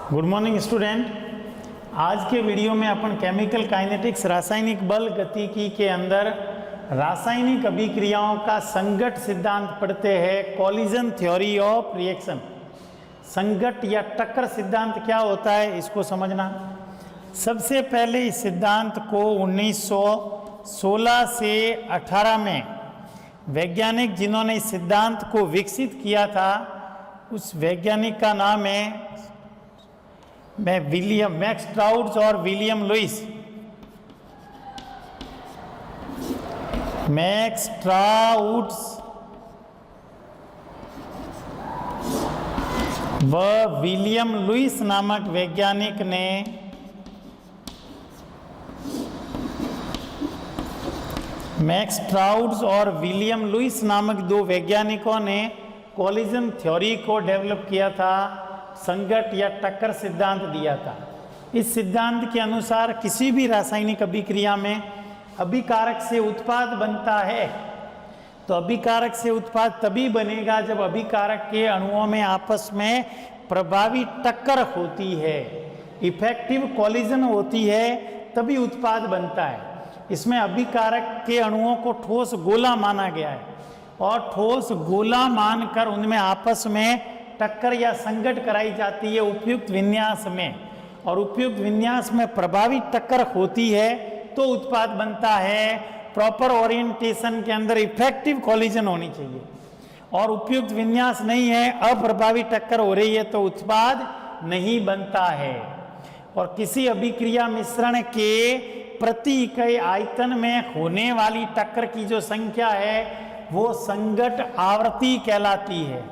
Good morning student. आज के video में अपन केमिकल काइनेटिक्स रासायनिक बल गतिकी के अंदर रासायनिक अभिक्रियाओं का संघट सिद्धांत पढ़ते हैं। Collision theory of reaction. संघट या टक्कर सिद्धांत क्या होता है इसको समझना। सबसे पहले इस सिद्धांत को 1916 से 18 में वैज्ञानिक जिन्होंने इस सिद्धांत को विकसित किया था उस वैज्ञानिक का नाम है विलियम मैक्स ट्राउट्स और विलियम लुइस। मैक्स ट्राउट्स व विलियम लुइस नामक वैज्ञानिक ने मैक्स ट्राउट्स और विलियम लुइस नामक दो वैज्ञानिकों ने कॉलिजन थ्योरी को डेवलप किया था, संघट या टक्कर सिद्धांत दिया था। इस सिद्धांत के अनुसार किसी भी रासायनिक अभिक्रिया में अभिकारक से उत्पाद बनता है तो अभिकारक से उत्पाद तभी बनेगा जब अभिकारक के अणुओं में आपस में प्रभावी टक्कर होती है, इफेक्टिव कॉलिजन होती है, तभी उत्पाद बनता है। इसमें अभिकारक के अणुओं को ठोस गोला माना गया है और ठोस गोला मानकर उनमें आपस में टक्कर या संघट कराई जाती है उपयुक्त विन्यास में, और उपयुक्त विन्यास में प्रभावी टक्कर होती है तो उत्पाद बनता है। प्रॉपर ओरिएंटेशन के अंदर इफेक्टिव कॉलिजन होनी चाहिए और उपयुक्त विन्यास नहीं है, अप्रभावी टक्कर हो रही है तो उत्पाद नहीं बनता है। और किसी अभिक्रिया मिश्रण के प्रति इकाई आयतन में होने वाली टक्कर की जो संख्या है वो संघट आवृत्ति कहलाती है।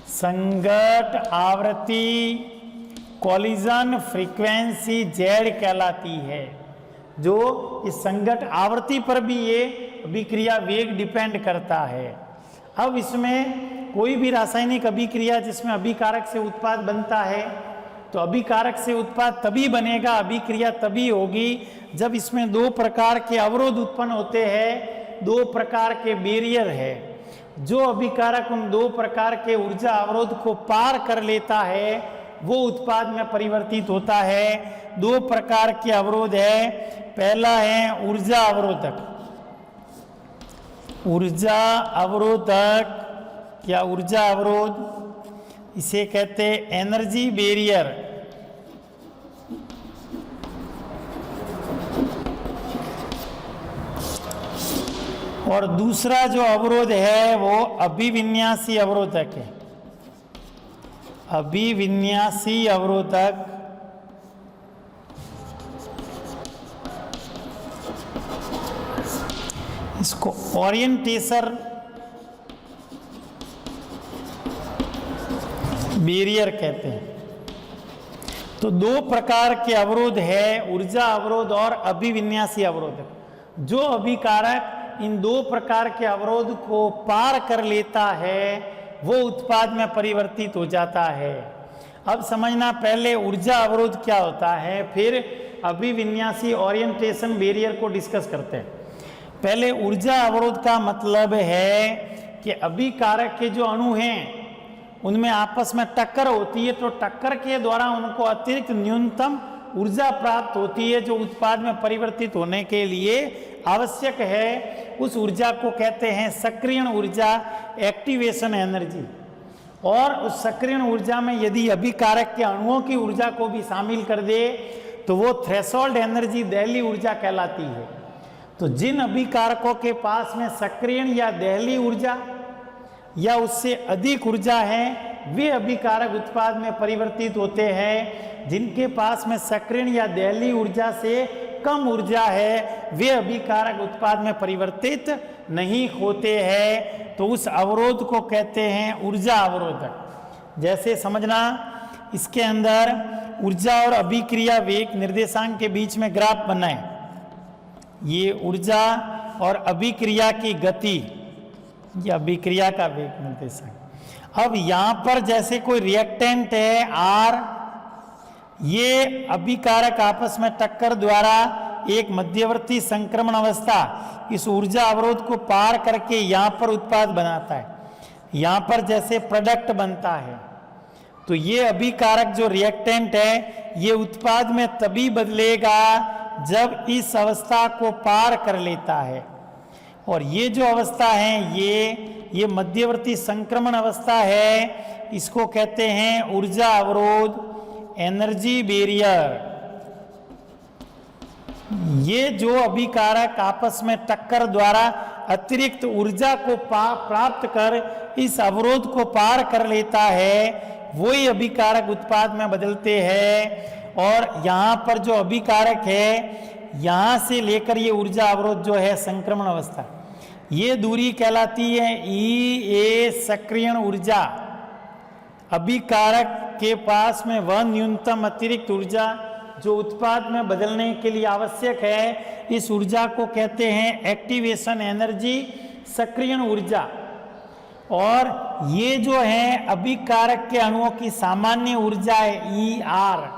संघट आवृत्ति कॉलिजन फ्रीक्वेंसी जेड कहलाती है। जो इस संघट आवृत्ति पर भी ये अभिक्रिया वेग डिपेंड करता है। अब इसमें कोई भी रासायनिक अभिक्रिया जिसमें अभिकारक से उत्पाद बनता है तो अभिकारक से उत्पाद तभी बनेगा, अभिक्रिया तभी होगी जब इसमें दो प्रकार के अवरोध उत्पन्न होते हैं, दो प्रकार के बैरियर है। जो अभिकारक उन दो प्रकार के ऊर्जा अवरोध को पार कर लेता है वो उत्पाद में परिवर्तित होता है। दो प्रकार के अवरोध है, पहला है ऊर्जा अवरोधक। ऊर्जा अवरोधक या ऊर्जा अवरोध इसे कहते हैं एनर्जी बैरियर। और दूसरा जो अवरोध है वो अभिविन्यासी अवरोधक है। अभिविन्यासी अवरोधक इसको ओरिएंटेशन बैरियर कहते हैं। तो दो प्रकार के अवरोध है, ऊर्जा अवरोध और अभिविन्यासी अवरोधक। जो अभिकारक इन दो प्रकार के अवरोध को पार कर लेता है वो उत्पाद में परिवर्तित हो जाता है। अब समझना, पहले ऊर्जा अवरोध क्या होता है फिर अभिविन्यासी ओरिएंटेशन बैरियर को डिस्कस करते हैं। पहले ऊर्जा अवरोध का मतलब है कि अभिकारक के जो अणु हैं उनमें आपस में टक्कर होती है तो टक्कर के द्वारा उनको अतिरिक्त न्यूनतम ऊर्जा प्राप्त होती है जो उत्पाद में परिवर्तित होने के लिए आवश्यक है। उस ऊर्जा को कहते हैं सक्रियण ऊर्जा, एक्टिवेशन एनर्जी। और उस सक्रियण ऊर्जा में यदि अभिकारक के अणुओं की ऊर्जा को भी शामिल कर दे तो वो थ्रेशोल्ड एनर्जी, दहली ऊर्जा कहलाती है। तो जिन अभिकारकों के पास में सक्रियण या दहली ऊर्जा या उससे अधिक ऊर्जा है वे अभिकारक उत्पाद में परिवर्तित होते हैं। जिनके पास में सक्रियण या दहली ऊर्जा से कम ऊर्जा है वे अभिकारक उत्पाद में परिवर्तित नहीं होते हैं। तो उस अवरोध को कहते हैं ऊर्जा अवरोधक। जैसे समझना, इसके अंदर ऊर्जा और अभिक्रिया वेग निर्देशांक के बीच में ग्राफ बनाए। ये ऊर्जा और अभिक्रिया की गति, ये अभिक्रिया का वेग निर्देशांक। अब यहाँ पर जैसे कोई रिएक्टेंट है R, ये अभिकारक आपस में टक्कर द्वारा एक मध्यवर्ती संक्रमण अवस्था इस ऊर्जा अवरोध को पार करके यहाँ पर उत्पाद बनाता है। यहाँ पर जैसे प्रोडक्ट बनता है तो ये अभिकारक जो रिएक्टेंट है ये उत्पाद में तभी बदलेगा जब इस अवस्था को पार कर लेता है। और ये जो अवस्था है ये मध्यवर्ती संक्रमण अवस्था है, इसको कहते हैं ऊर्जा अवरोध, एनर्जी बैरियर। ये जो अभिकारक आपस में टक्कर द्वारा अतिरिक्त ऊर्जा को प्राप्त कर इस अवरोध को पार कर लेता है, वही अभिकारक उत्पाद में बदलते हैं। और यहाँ पर जो अभिकारक है यहाँ से लेकर ये ऊर्जा अवरोध जो है संक्रमण अवस्था, ये दूरी कहलाती है E A सक्रियण ऊर्जा। अभिकारक के पास में वह न्यूनतम अतिरिक्त ऊर्जा जो उत्पाद में बदलने के लिए आवश्यक है, इस ऊर्जा को कहते हैं एक्टिवेशन एनर्जी, सक्रियण ऊर्जा। और ये जो है अभिकारक के अणुओं की सामान्य ऊर्जा है ER।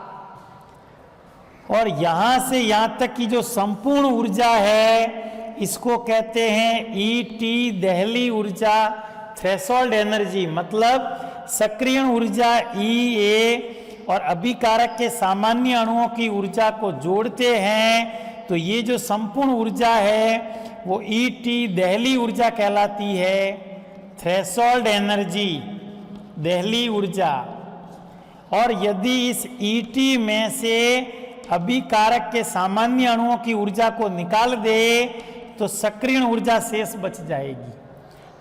और यहां से यहां तक की जो संपूर्ण ऊर्जा है इसको कहते हैं ET दहली ऊर्जा, थ्रेशोल्ड एनर्जी। मतलब सक्रियण ऊर्जा EA और अभिकारक के सामान्य अणुओं की ऊर्जा को जोड़ते हैं तो ये जो संपूर्ण ऊर्जा है वो ET दहली ऊर्जा कहलाती है, थ्रेशोल्ड एनर्जी, दहली ऊर्जा। और यदि इस ET में से अभिकारक के सामान्य अणुओं की ऊर्जा को निकाल दे तो सक्रियण ऊर्जा शेष बच जाएगी।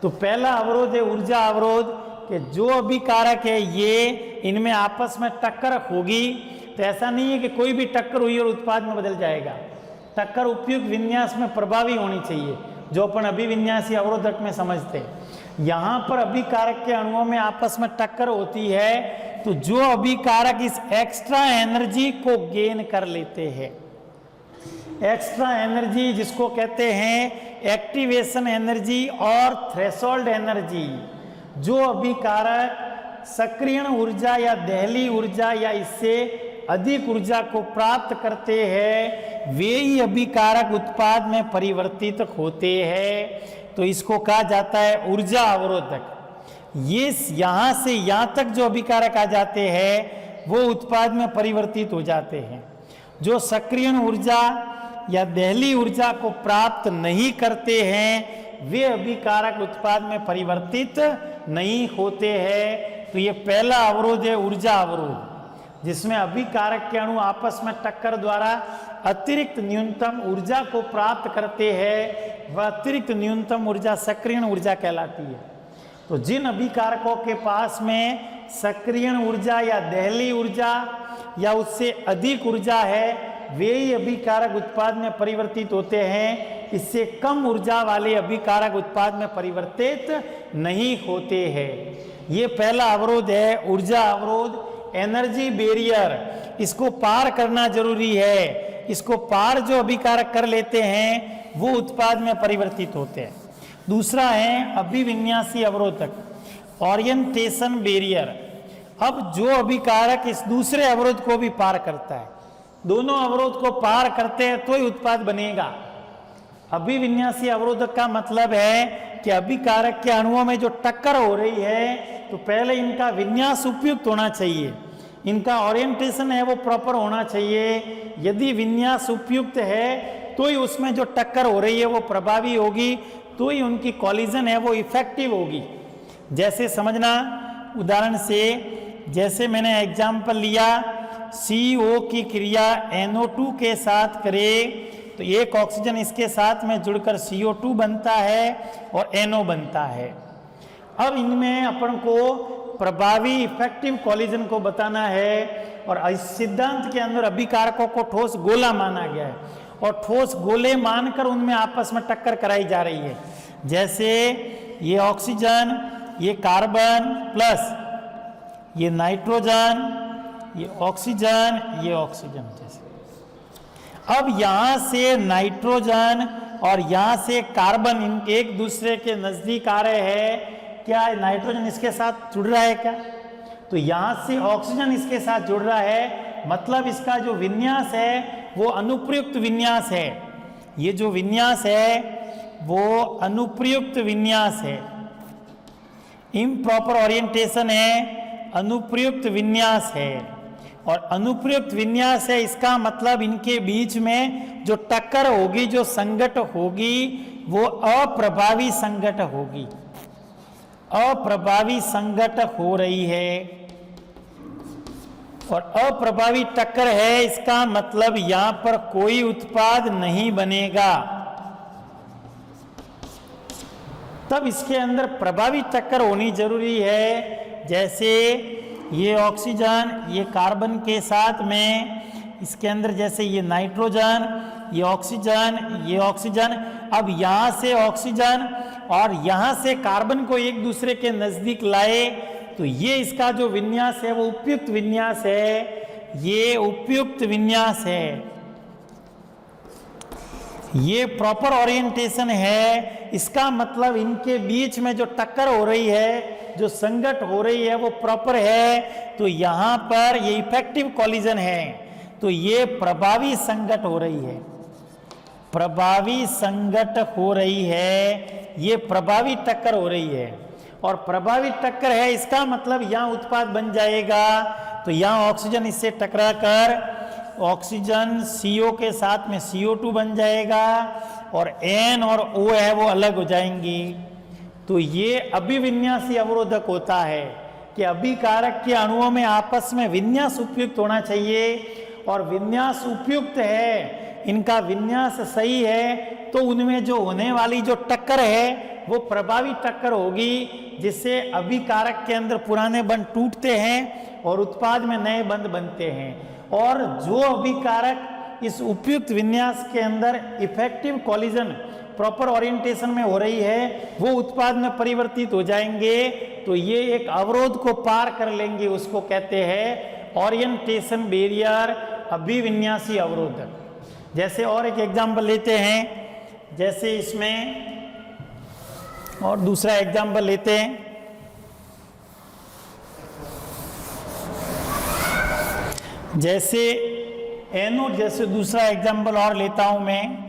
तो पहला अवरोध है ऊर्जा अवरोध कि जो अभिकारक है ये इनमें आपस में टक्कर होगी। तो ऐसा नहीं है कि कोई भी टक्कर हुई और उत्पाद में बदल जाएगा। टक्कर उपयुक्त विन्यास में प्रभावी होनी चाहिए, जो अपन अभिविन्यासी अवरोधक में समझते हैं। यहाँ पर अभिकारक के अणुओं में आपस में टक्कर होती है तो जो अभिकारक इस एक्स्ट्रा एनर्जी को गेन कर लेते हैं, एक्स्ट्रा एनर्जी जिसको कहते हैं एक्टिवेशन एनर्जी और थ्रेशोल्ड एनर्जी, जो अभिकारक सक्रियण ऊर्जा या दहली ऊर्जा या इससे अधिक ऊर्जा को प्राप्त करते हैं, वे ही अभिकारक उत्पाद में परिवर्तित होते हैं। तो इसको कहा जाता है ऊर्जा अवरोधक। ये यहाँ से यहाँ तक जो अभिकारक आ जाते हैं वो उत्पाद में परिवर्तित हो जाते हैं। जो सक्रियण ऊर्जा या दहली ऊर्जा को प्राप्त नहीं करते हैं वे अभिकारक उत्पाद में परिवर्तित नहीं होते हैं। तो ये पहला अवरोध है ऊर्जा अवरोध, जिसमें अभिकारक के अणु आपस में टक्कर द्वारा अतिरिक्त न्यूनतम ऊर्जा को प्राप्त करते हैं। वह अतिरिक्त न्यूनतम ऊर्जा सक्रियण ऊर्जा कहलाती है। तो जिन अभिकारकों के पास में सक्रियण ऊर्जा या दहली ऊर्जा या उससे अधिक ऊर्जा है वे ही अभिकारक उत्पाद में परिवर्तित होते हैं। इससे कम ऊर्जा वाले अभिकारक उत्पाद में परिवर्तित नहीं होते हैं। ये पहला अवरोध है ऊर्जा अवरोध, एनर्जी बैरियर। इसको पार करना जरूरी है। इसको पार जो अभिकारक कर लेते हैं वो उत्पाद में परिवर्तित होते हैं। दूसरा है अभिविन्यासी अवरोधक, ओरिएंटेशन बैरियर। अब जो अभिकारक इस दूसरे अवरोध को भी पार करता है, दोनों अवरोध को पार करते हैं तो ही उत्पाद बनेगा। अभिविन्यासी अवरोधक का मतलब है कि अभिकारक के अणुओं में जो टक्कर हो रही है तो पहले इनका विन्यास उपयुक्त होना चाहिए, इनका ओरिएंटेशन है वो प्रॉपर होना चाहिए। यदि विन्यास उपयुक्त है तो ही उसमें जो टक्कर हो रही है वो प्रभावी होगी, तो ही उनकी कॉलिजन है वो इफेक्टिव होगी। जैसे समझना उदाहरण से, जैसे मैंने एग्जाम्पल लिया CO की क्रिया NO2 के साथ करे तो एक ऑक्सीजन इसके साथ में जुड़कर CO2 बनता है और NO बनता है। अब इनमें अपन को प्रभावी इफेक्टिव कॉलिजन को बताना है और इस सिद्धांत के अंदर अभिकारकों को ठोस गोला माना गया है और ठोस गोले मानकर उनमें आपस में टक्कर कराई जा रही है। जैसे ये ऑक्सीजन, ये कार्बन प्लस ये नाइट्रोजन, ये ऑक्सीजन, ये ऑक्सीजन। जैसे अब यहाँ से नाइट्रोजन और यहाँ से कार्बन इन एक दूसरे के नजदीक आ रहे हैं। क्या नाइट्रोजन इसके साथ जुड़ रहा है क्या? तो यहाँ से ऑक्सीजन इसके साथ जुड़ रहा है, मतलब इसका जो विन्यास है वो अनुप्रयुक्त विन्यास है। ये जो विन्यास है वो अनुप्रयुक्त विन्यास है, इम्प्रॉपर ओरिएंटेशन है, अनुप्रयुक्त विन्यास है। और अनुप्रयुक्त विन्यास है, इसका मतलब इनके बीच में जो टक्कर होगी, जो संघट होगी, वो अप्रभावी संघट होगी। अप्रभावी संघट हो रही है और अप्रभावी टक्कर है, इसका मतलब यहां पर कोई उत्पाद नहीं बनेगा। तब इसके अंदर प्रभावी टक्कर होनी जरूरी है। जैसे ये ऑक्सीजन, ये कार्बन के साथ में इसके अंदर, जैसे ये नाइट्रोजन, ये ऑक्सीजन, अब यहां से ऑक्सीजन और यहां से कार्बन को एक दूसरे के नजदीक लाए, तो ये इसका जो विन्यास है वो उपयुक्त विन्यास है। ये उपयुक्त विन्यास है, ये प्रॉपर ओरिएंटेशन है। इसका मतलब इनके बीच में जो टक्कर हो रही है, जो संघट हो रही है, वो प्रॉपर है। तो यहां पर ये इफेक्टिव कॉलिजन है, तो ये प्रभावी संघट हो रही है, प्रभावी संघट हो रही है, ये प्रभावी टक्कर हो रही है। और प्रभावी टक्कर है, इसका मतलब यहां उत्पाद बन जाएगा। तो यहां ऑक्सीजन इससे टकरा कर ऑक्सीजन CO के साथ में CO2 बन जाएगा और N और O है वो अलग हो जाएंगी। तो ये अभिविन्यासी अवरोधक होता है कि अभिकारक के अणुओं में आपस में विन्यास उपयुक्त होना चाहिए। और विन्यास उपयुक्त है, इनका विन्यास सही है, तो उनमें जो होने वाली जो टक्कर है वो प्रभावी टक्कर होगी, जिससे अभिकारक के अंदर पुराने बंध टूटते हैं और उत्पाद में नए बंध बनते हैं। और जो अभिकारक इस उपयुक्त विन्यास के अंदर इफेक्टिव कॉलिजन प्रॉपर ओरिएंटेशन में हो रही है, वो उत्पाद में परिवर्तित हो जाएंगे। तो ये एक अवरोध को पार कर लेंगे, उसको कहते हैं ओरिएंटेशन बैरियर, अभिविन्यासी अवरोधक। जैसे और एक एग्जाम्पल लेते हैं, जैसे इसमें और दूसरा एग्जाम्पल लेते हैं। जैसे NO, जैसे दूसरा एग्जाम्पल और लेता हूं मैं,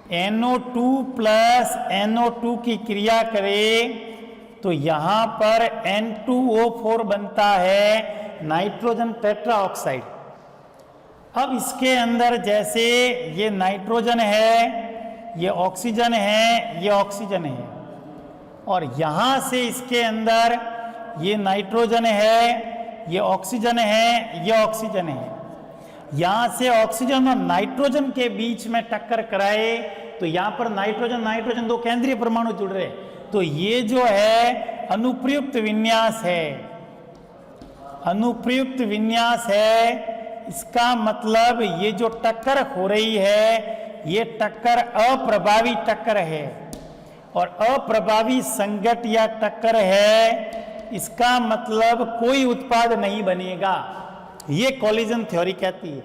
NO2 प्लस NO2 की क्रिया करें तो यहां पर N2O4 बनता है, नाइट्रोजन टेट्रा ऑक्साइड। अब इसके अंदर जैसे ये नाइट्रोजन है, ये ऑक्सीजन है, ये ऑक्सीजन है, और यहां से इसके अंदर ये नाइट्रोजन है, ये ऑक्सीजन है, ये ऑक्सीजन है। यहां से ऑक्सीजन और नाइट्रोजन के बीच में टक्कर कराए तो यहां पर नाइट्रोजन दो केंद्रीय परमाणु जुड़ रहे, तो ये जो है अनुप्रयुक्त विन्यास है, अनुप्रयुक्त विन्यास है। इसका मतलब ये जो टक्कर हो रही है, ये टक्कर अप्रभावी टक्कर है और अप्रभावी संघट या टक्कर है। इसका मतलब कोई उत्पाद नहीं बनेगा, ये कॉलिजन थ्योरी कहती है।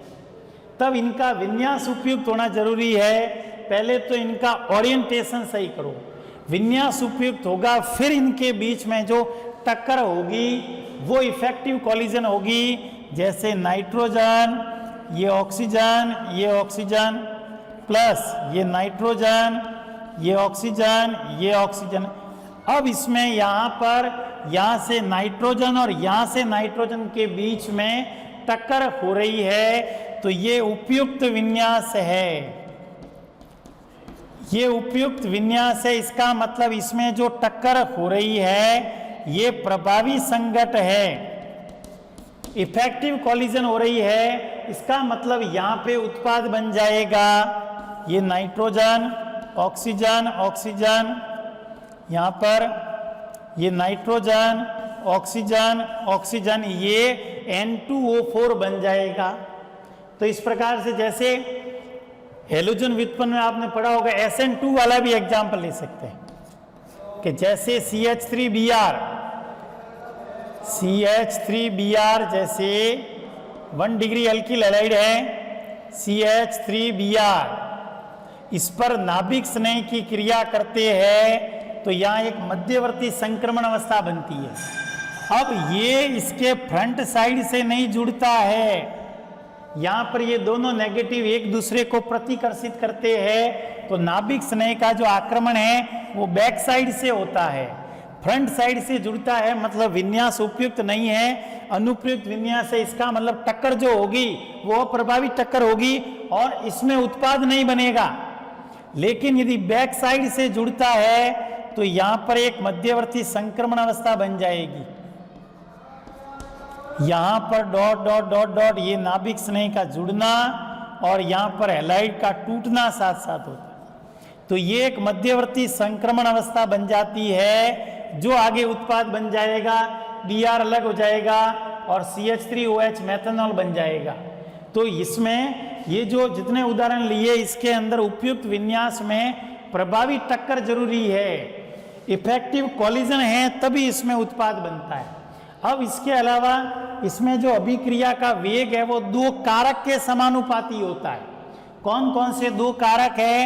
तब इनका विन्यास उपयुक्त होना जरूरी है। पहले तो इनका ओरिएंटेशन सही करो, विन्यास उपयुक्त होगा, फिर इनके बीच में जो टक्कर होगी वो इफेक्टिव कॉलिजन होगी। जैसे नाइट्रोजन, ये ऑक्सीजन प्लस ये नाइट्रोजन, ये ऑक्सीजन। अब इसमें यहाँ पर यहाँ से नाइट्रोजन और यहाँ से नाइट्रोजन के बीच में टक्कर हो रही है, तो ये उपयुक्त विन्यास है, ये उपयुक्त विन्यास है। इसका मतलब इसमें जो टक्कर हो रही है ये प्रभावी संघट है, इफेक्टिव कॉलिजन हो रही है। इसका मतलब यहाँ पे उत्पाद बन जाएगा, ये नाइट्रोजन, ऑक्सीजन, यहाँ पर ये नाइट्रोजन, ऑक्सीजन, ये N2O4 बन जाएगा। तो इस प्रकार से जैसे हेलोजन व्युत्पन्न में आपने पढ़ा होगा, SN2 वाला भी एग्जाम्पल ले सकते हैं कि जैसे CH3Br जैसे 1 डिग्री एल्किल हैलाइड है, CH3Br, इस पर नाभिक स्नेह की क्रिया करते हैं तो यहाँ एक मध्यवर्ती संक्रमण अवस्था बनती है। अब ये इसके फ्रंट साइड से नहीं जुड़ता है, यहाँ पर ये दोनों नेगेटिव एक दूसरे को प्रतिकर्षित करते हैं, तो नाभिक स्नेह का जो आक्रमण है वो बैक साइड से होता है। फ्रंट साइड से जुड़ता है मतलब विन्यास उपयुक्त नहीं है, अनुपयुक्त विन्यास है, इसका मतलब टक्कर जो होगी वो प्रभावी टक्कर होगी और इसमें उत्पाद नहीं बनेगा। लेकिन यदि बैक साइड से जुड़ता है तो यहां पर एक मध्यवर्ती संक्रमण अवस्था बन जाएगी। यहां पर डॉट डॉट डॉट डॉट ये नाभिक स्नेह का जुड़ना और यहां पर हैलाइड का टूटना साथ साथ होता है। तो ये एक मध्यवर्ती संक्रमण अवस्था बन जाती है, जो आगे उत्पाद बन जाएगा, Br अलग हो जाएगा और CH3OH मेथनॉल बन जाएगा। तो इसमें ये जो जितने उदाहरण लिए इसके अंदर उपयुक्त विन्यास में प्रभावी टक्कर जरूरी है, इफेक्टिव कॉलिजन है, तभी इसमें उत्पाद बनता है। अब इसके अलावा इसमें जो अभिक्रिया का वेग है वो दो कारक के समानुपाती होता है। कौन कौन से दो कारक है?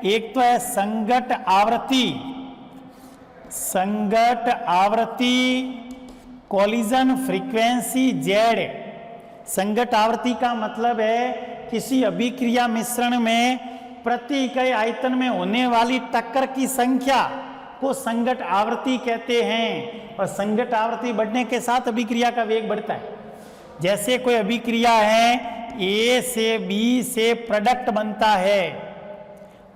एक तो है संगत आवृत्ति, संगत आवृत्ति कॉलिजन फ्रीक्वेंसी Z। संगत आवृत्ति का मतलब है किसी अभिक्रिया मिश्रण में प्रति इकाई आयतन में होने वाली टक्कर की संख्या को संगत आवृत्ति कहते हैं। और संगत आवृत्ति बढ़ने के साथ अभिक्रिया का वेग बढ़ता है। जैसे कोई अभिक्रिया है, A से B से प्रोडक्ट बनता है,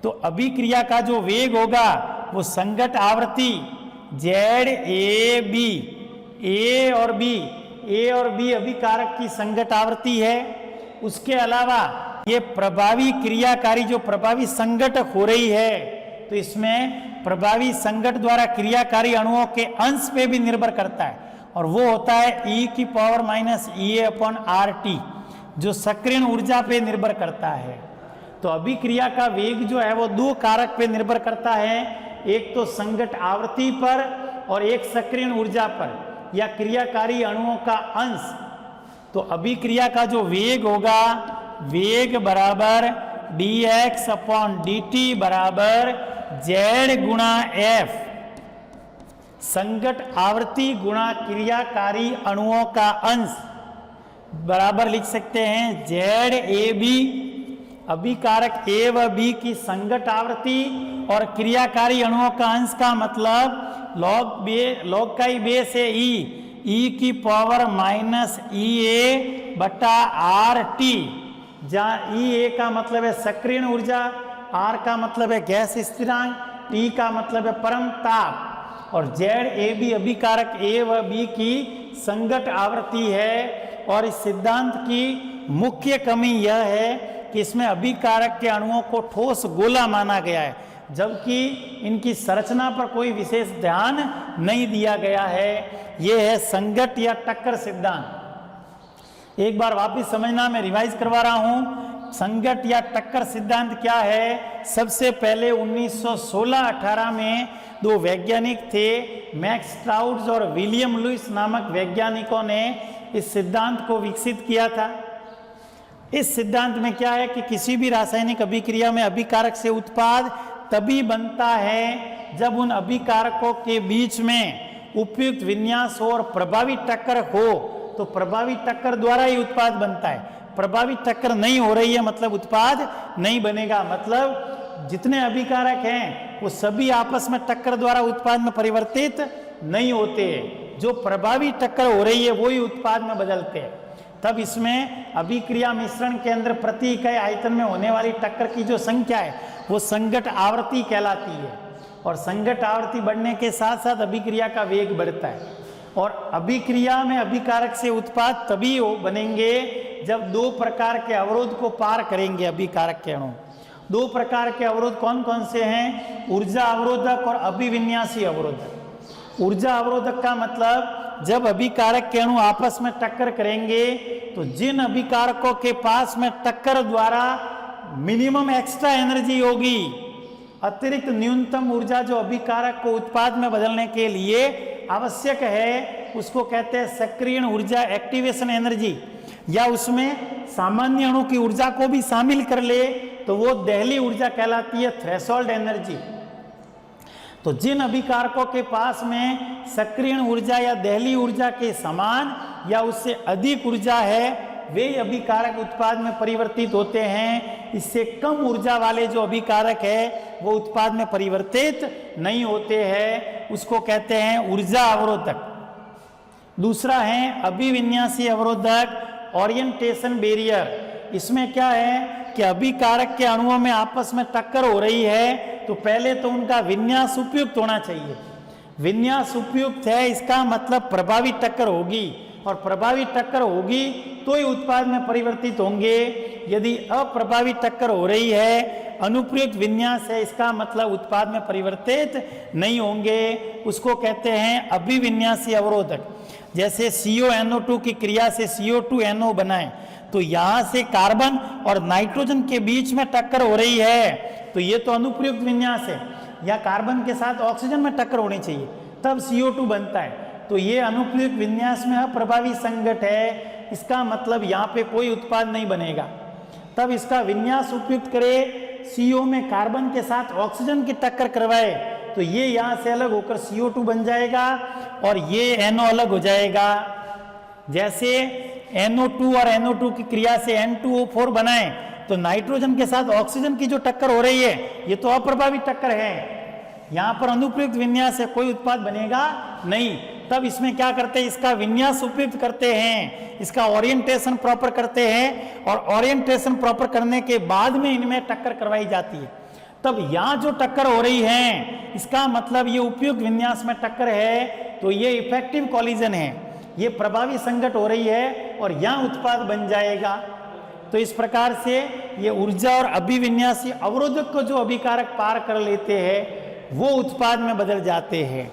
तो अभिक्रिया का जो वेग होगा वो संगत आवृत्ति ZAB, A और B अभिकारक की संगत आवृत्ति है। उसके अलावा ये प्रभावी क्रियाकारी जो प्रभावी संगठक हो रही है, तो इसमें प्रभावी संगठ द्वारा क्रियाकारी अणुओं के अंश पे भी निर्भर करता है और वो होता है e⁻⁸ जो सक्रियण ऊर्जा पे निर्भर करता है। तो अभिक्रिया का वेग जो है वो दो कारक पे निर्भर करता है, एक तो संगत आवृत्ति पर और एक सक्रियण ऊर्जा पर या क्रियाकारी अणुओं का अंश। तो अभिक्रिया का जो वेग होगा, वेग बराबर dx/dt बराबर Z गुणा F, संगत आवृत्ति गुणा क्रियाकारी अणुओं का अंश बराबर लिख सकते हैं ZAB, अभिकारक A व B की संगत आवृत्ति और क्रियाकारी अणुओं का अंश का मतलब log का बेस है e⁻⁸ जहाँ E का मतलब है सक्रियण ऊर्जा, R का मतलब है गैस स्थिरांक, T का मतलब है परम ताप और ZAB अभिकारक A व B की संगत आवृत्ति है। और इस सिद्धांत की मुख्य कमी यह है कि इसमें अभिकारक के अणुओं को ठोस गोला माना गया है, जबकि इनकी संरचना पर कोई विशेष ध्यान नहीं दिया गया है। यह है संगत या टक्कर सिद्धांत। एक बार वापस समझना, मैं रिवाइज करवा रहा हूं। संगत या टक्कर सिद्धांत क्या है? सबसे पहले 1916-18 में दो वैज्ञानिक थे, मैक्स स्ट्राउड्स और विलियम लुइस नामक वैज्ञानिकों ने इस सिद्धांत को विकसित किया था। इस सिद्धांत में क्या है कि किसी भी रासायनिक अभिक्रिया में अभिकारक से उत्पाद तभी बनता है जब उन अभिकारकों के बीच में उपयुक्त विन्यास हो और प्रभावी टक्कर हो, तो प्रभावी टक्कर द्वारा ही उत्पाद बनता है। प्रभावी टक्कर नहीं हो रही है मतलब उत्पाद नहीं बनेगा। मतलब जितने अभिकारक हैं वो सभी आपस में टक्कर द्वारा उत्पाद में परिवर्तित नहीं होते, जो प्रभावी टक्कर हो रही है वो ही उत्पाद में बदलते हैं। तब इसमें अभिक्रिया मिश्रण के अंदर प्रति इकाई आयतन में होने वाली टक्कर की जो संख्या है वो संगत आवृत्ति कहलाती है और संगत आवृत्ति बढ़ने के साथ साथ अभिक्रिया का वेग बढ़ता है। और अभिक्रिया में अभिकारक से उत्पाद तभी बनेंगे जब दो प्रकार के अवरोध को पार करेंगे अभिकारक के अणु। दो प्रकार के अवरोध कौन कौन से हैं? ऊर्जा अवरोधक और अभिविन्यासी अवरोधक। ऊर्जा अवरोधक का मतलब जब अभिकारक के अणु आपस में टक्कर करेंगे तो जिन अभिकारकों के पास में टक्कर द्वारा मिनिमम एक्स्ट्रा एनर्जी होगी, अतिरिक्त न्यूनतम ऊर्जा जो अभिकारक को उत्पाद में बदलने के लिए आवश्यक है, उसको कहते हैं सक्रियण ऊर्जा, एक्टिवेशन एनर्जी। या उसमें सामान्य अणु की ऊर्जा को भी शामिल कर ले तो वो दहली ऊर्जा कहलाती है, थ्रेशोल्ड एनर्जी। तो जिन अभिकारकों के पास में सक्रियण ऊर्जा या दहली ऊर्जा के समान या उससे अधिक ऊर्जा है, वे अभिकारक उत्पाद में परिवर्तित होते हैं। इससे कम ऊर्जा वाले जो अभिकारक है वो उत्पाद में परिवर्तित नहीं होते हैं। उसको कहते हैं ऊर्जा अवरोधक। दूसरा है अभिविन्यासी अवरोधक, ओरिएंटेशन बैरियर। इसमें क्या है कि अभिकारक के अणुओं में आपस में टक्कर हो रही है तो पहले तो उनका विन्यास उपयुक्त होना चाहिए। विन्यास उपयुक्त है इसका मतलब प्रभावी टक्कर होगी, और प्रभावी टक्कर होगी तो ही उत्पाद में परिवर्तित होंगे। यदि अप्रभावी टक्कर हो रही है, अनुप्रयुक्त विन्यास है, इसका मतलब उत्पाद में परिवर्तित नहीं होंगे। उसको कहते हैं अभिविन्यासी अवरोधक। जैसे CONO2 की क्रिया से CO2NO बनाए तो यहां से कार्बन और नाइट्रोजन के बीच में टक्कर हो रही है, तो ये तो अनुप्रयुक्त विन्यास है। या कार्बन के साथ ऑक्सीजन में टक्कर होनी चाहिए तब CO2 बनता है, तो ये अनुप्रयुक्त विन्यास में अप्रभावी संघट है। इसका मतलब यहाँ पे कोई उत्पाद नहीं बनेगा। तब इसका विन्यास उपयुक्त करे, CO में कार्बन के साथ ऑक्सीजन की टक्कर करवाए तो ये यहाँ से अलग होकर CO2 बन जाएगा और ये NO अलग हो जाएगा। जैसे NO2 और NO2 की क्रिया से N2O4 बनाए तो नाइट्रोजन के साथ ऑक्सीजन की जो टक्कर हो रही है ये तो अप्रभावी टक्कर है, यहाँ पर अनुप्रयुक्त विन्यास है, कोई उत्पाद बनेगा नहीं। तब इसमें क्या करते हैं, इसका विन्यास उपयुक्त करते हैं, इसका ओरिएंटेशन प्रॉपर करते हैं, और ओरिएंटेशन प्रॉपर करने के बाद में इनमें टक्कर करवाई जाती है। तब यहाँ जो टक्कर हो रही है इसका मतलब ये उपयुक्त विन्यास में टक्कर है, तो ये इफेक्टिव कॉलिजन है, ये प्रभावी संघट हो रही है और यहाँ उत्पाद बन जाएगा। तो इस प्रकार से ये ऊर्जा और अभिविन्यासी अवरोधक को जो अभिकारक पार कर लेते हैं वो उत्पाद में बदल जाते हैं।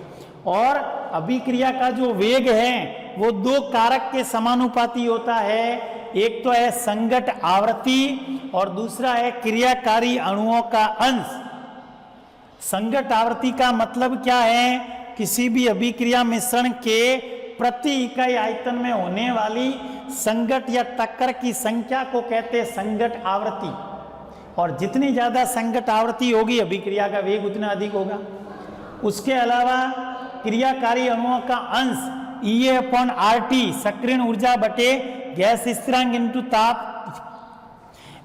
और अभिक्रिया का जो वेग है वो दो कारक के समानुपाती होता है, एक तो है संघट आवृत्ति और दूसरा है क्रियाकारी अणुओं का अंश। संघट आवृत्ति का मतलब क्या है, किसी भी अभिक्रिया मिश्रण के प्रति इकाई आयतन में होने वाली संघट या टक्कर की संख्या को कहते हैं संघट आवृत्ति, और जितनी ज्यादा संघट आवृत्ति होगी अभिक्रिया का वेग उतना अधिक होगा। उसके अलावा क्रियाकारी अणुओं का अंश EA/RT सक्रियण ऊर्जा बटे गैस स्थिरांक इंटू ताप,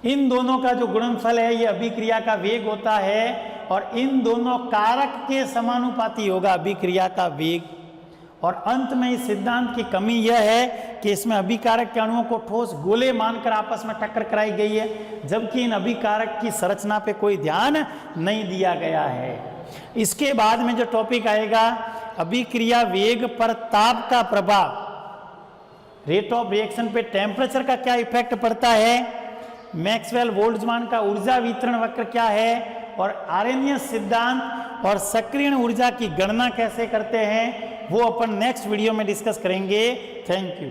इन दोनों का जो गुणनफल है ये अभिक्रिया का वेग होता है, और इन दोनों कारक के समानुपाती होगा अभिक्रिया का वेग। और अंत में इस सिद्धांत की कमी यह है कि इसमें अभिकारक के अणुओं को ठोस गोले मानकर आपस में टक्कर कराई गई है, जबकि इन अभिकारक की संरचना पे कोई ध्यान नहीं दिया गया है। इसके बाद में जो टॉपिक आएगा अभिक्रिया वेग पर ताप का प्रभाव, रेट ऑफ रिएक्शन पे टेम्परेचर का क्या इफेक्ट पड़ता है, मैक्सवेल बोल्ट्जमान का ऊर्जा वितरण वक्र क्या है, और आरेनियस सिद्धांत और सक्रियण ऊर्जा की गणना कैसे करते हैं वो अपन नेक्स्ट वीडियो में डिस्कस करेंगे। Thank you.